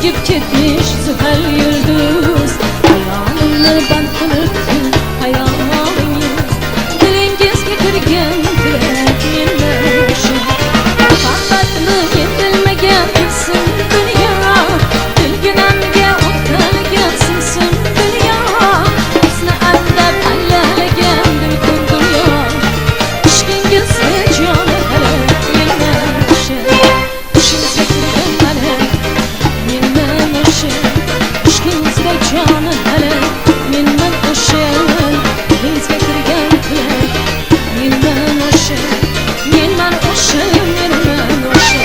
Gidip ketmiş zühal yıldız, ayağını band qilib hayolingiz, dilingizga kirgan tilak mendan o'sha. Muhabbatni yetilmagan tilsin dunyo, dilginamga o'tqalgan sinsin dunyo. Bizni aldab allalagan dilkun dunyo, ishqingizga joni halak mendan o'sha. Ishingizga kirgan malak mendan o'sha, ishqingizga joni halak mendan o'sha. Dilingizga kirgan tilak mendan o'sha, mendan o'sha, mendan o'sha.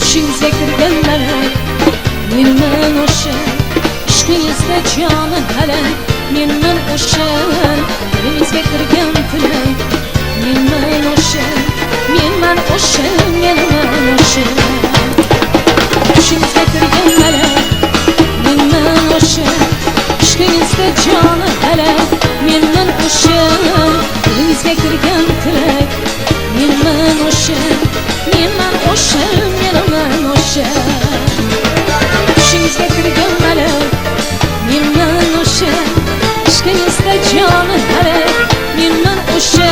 Ishingizga kirgan malak mendan o'sha, ishqingizda joni halak mendan o'sha. Dilingizga kirgan tilak mendan o'sha, mendan o'sha, mendan o'sha. Ishingizga kirgan malak mendan o'sha, ishqingizda joni halak mendan o'sha. Dilingizga kirgan tilak mendan o'sha, mendan o'sha, mendan o'sha. Ishingizga kirgan malak mendan o'sha, ishqingizda joni halak mendan o'sha.